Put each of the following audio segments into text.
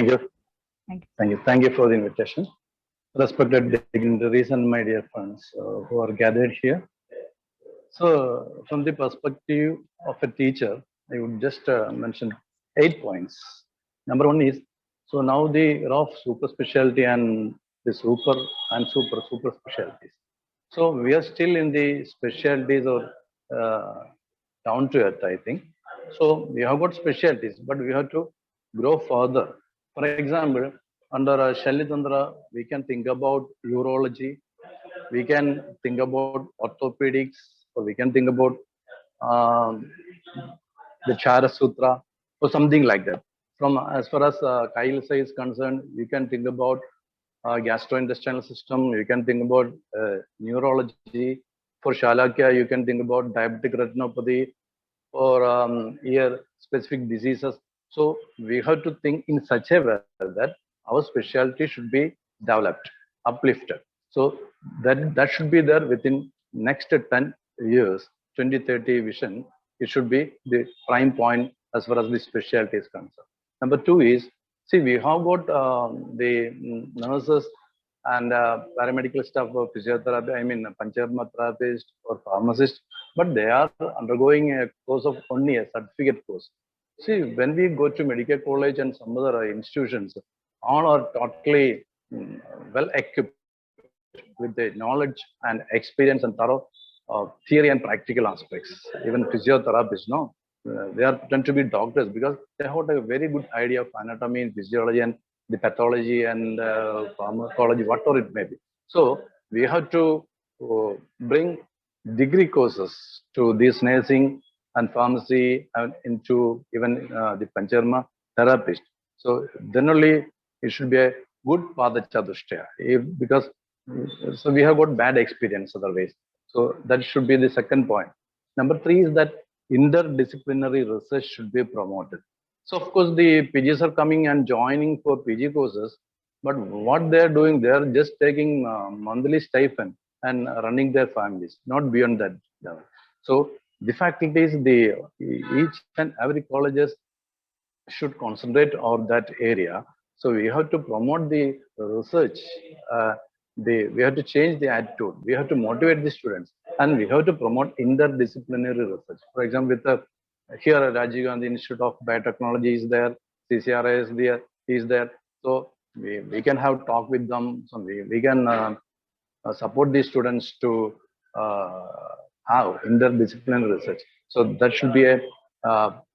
Thank you. Thank you. Thank you. Thank you for the invitation. Respected dignitaries and my dear friends who are gathered here. So, from the perspective of a teacher, I would just mention 8 points. Number one is, so now the era of super specialty and the super specialties. So we are still in the specialties or uh, down to earth, I think. So we have got specialties, but we have to grow further. For example, under Shailatandra, we can think about urology, we can think about orthopedics, or we can think about um, the Chara Sutra, or something like that. From as far as Kailasa is concerned, you can think about gastrointestinal system, you can think about neurology. For Shalakya, you can think about diabetic retinopathy or ear specific diseases. So we have to think in such a way that our specialty should be developed, uplifted. So that should be there within next 10 years, 2030 vision. It should be the prime point as far as the specialty is concerned. Number two is, see, we have got the nurses and paramedical staff of physiotherapy, I mean, Pancharma therapist or pharmacist, but they are undergoing a course of only a certificate course. See, when we go to medical college and some other institutions, all are totally well equipped with the knowledge and experience and thorough theory and practical aspects. Even physiotherapists, no, they are tend to be doctors because they have a very good idea of anatomy and physiology and the pathology and pharmacology, whatever it may be. So we have to bring degree courses to this nursing and pharmacy and into even the Pancharma therapist. So then only it should be a good Pada Chadushtya, because so we have got bad experience otherwise. So that should be the second point. Number three is that interdisciplinary research should be promoted. So of course the PGs are coming and joining for PG courses, but what they are doing, they are just taking monthly stipend and running their families, not beyond that level. So the faculties, the each and every colleges should concentrate on that area. So we have to promote the research. We have to change the attitude. We have to motivate the students, and we have to promote interdisciplinary research. For example, with the here Rajiv Gandhi Institute of Biotechnology is there, CCRI is there. So we can have talk with them. So we can support the students to uh, have interdisciplinary research. So that should be a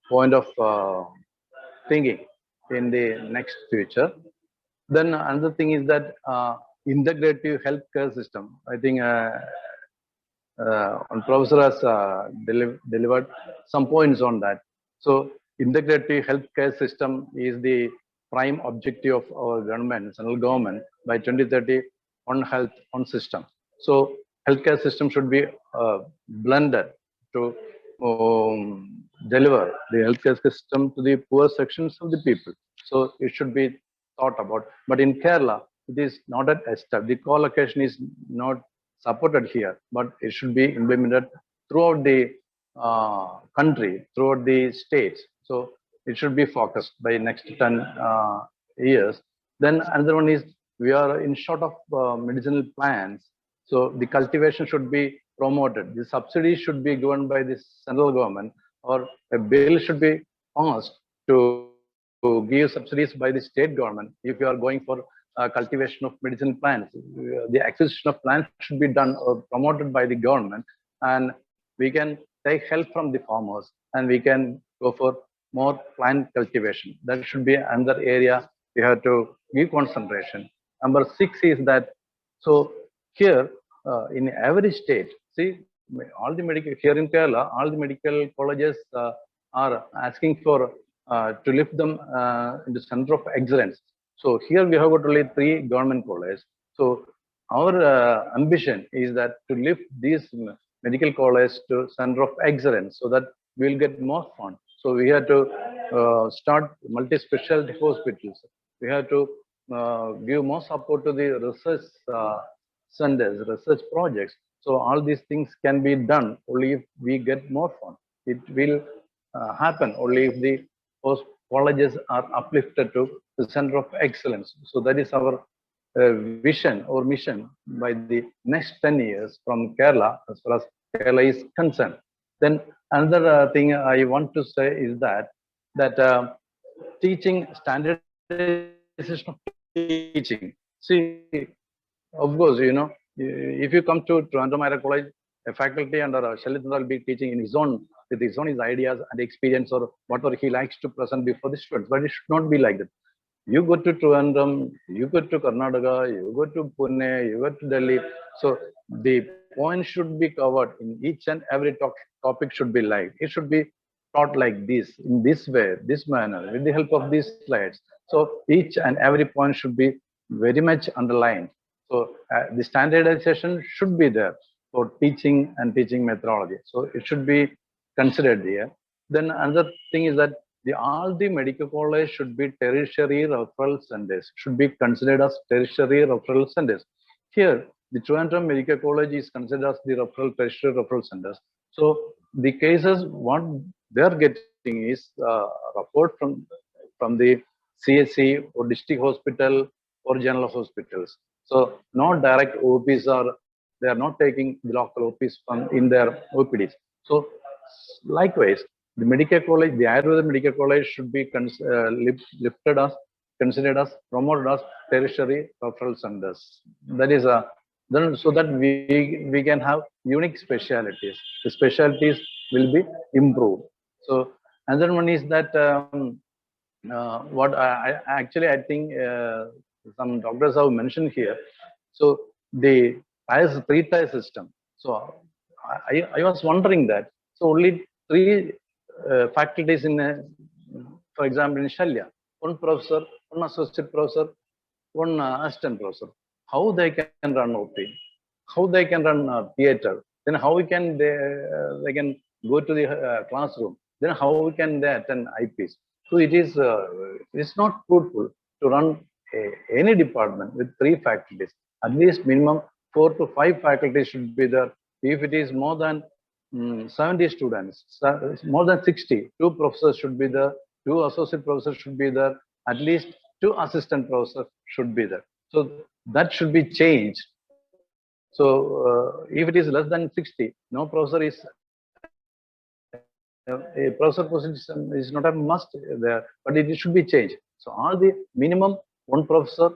point of thinking in the next future. Then another thing is that integrative healthcare system. I think one professor has delivered some points on that. So integrative healthcare system is the prime objective of our government, central government, by 2030 on health, on system. So healthcare system should be blended to deliver the healthcare system to the poor sections of the people. So it should be thought about. But in Kerala, it is not at step. The co-location is not supported here, but it should be implemented throughout the country, throughout the states. So it should be focused by next 10 years. Then another one is we are in short of medicinal plants. So the cultivation should be promoted. The subsidies should be given by the central government, or a bill should be passed to give subsidies by the state government if you are going for cultivation of medicinal plants. The acquisition of plants should be done or promoted by the government, and we can take help from the farmers, and we can go for more plant cultivation. That should be another area we have to give concentration. Number six is that, so here in every state, see, all the medical, here in Kerala, all the medical colleges are asking for to lift them into center of excellence. So here we have got only 3 government colleges. So our ambition is that to lift these medical colleges to center of excellence, so that we'll get more fund. So we have to start multi-specialty hospitals. We have to give more support to the research centers, research projects. So all these things can be done only if we get more fund. It will happen only if the colleges are uplifted to the center of excellence. So that is our vision or mission by the next 10 years from Kerala, as far as Kerala is concerned. Then another thing I want to say is that teaching standardization of teaching. See, of course, if you come to Trivandrum Ira College, a faculty under Shalit will be teaching in his own, with his own his ideas and experience or whatever he likes to present before the students. But it should not be like that. You go to Trivandrum, you go to Karnataka, you go to Pune, you go to Delhi. So the point should be covered in each and every topic should be live. It should be taught like this, in this way, this manner, with the help of these slides. So each and every point should be very much underlined. So the standardization should be there for teaching and teaching methodology. So it should be considered here. Then another thing is that all the medical college should be tertiary referral centers, should be considered as tertiary referral centers. Here, the Trivandrum Medical College is considered as the tertiary referral centers. So the cases, what they are getting is report from the CSC or district hospital or general hospitals. So not direct OPs they are not taking the local OPs in their OPDs. So likewise, the medical college, the Ayurveda medical college should be lifted as, considered as, promoted as tertiary referral centers. That is then so that we can have unique specialties. The specialties will be improved. So another one is that what I think some doctors have mentioned here. So the three-tier system. So I was wondering that. So only three faculties in, for example, in Shalya, one professor, one associate professor, one assistant professor. How they can run OP? How they can run theater? Then how can they can go to the classroom? Then how can they attend IPs? So it's not fruitful to run any department with three faculties. At least minimum 4 to 5 faculties should be there. If it is more than 70 students, more than 60, 2 professors should be there, 2 associate professors should be there, at least 2 assistant professors should be there. So that should be changed. So if it is less than 60, no professor is a professor position is not a must there, but it should be changed. So all the minimum 1 professor,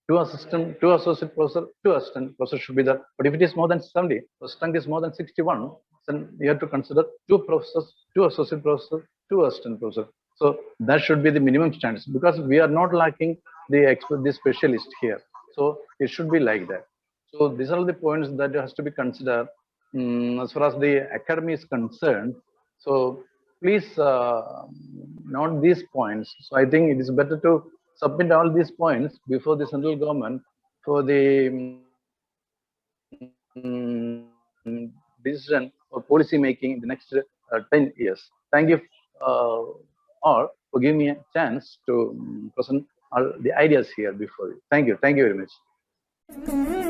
2 assistant, 2 associate professor, 2 assistant professor should be there. But if it is more than 70, the strength is more than 61, then you have to consider 2 professors, 2 associate professors, 2 assistant professors. So that should be the minimum standards, because we are not lacking the specialist here. So it should be like that. So these are the points that has to be considered as far as the academy is concerned. So please note these points. So I think it is better to submit all these points before the central government for the decision or policy making in the next 10 years. Thank you all for giving me a chance to present all the ideas here before you. Thank you. Thank you very much.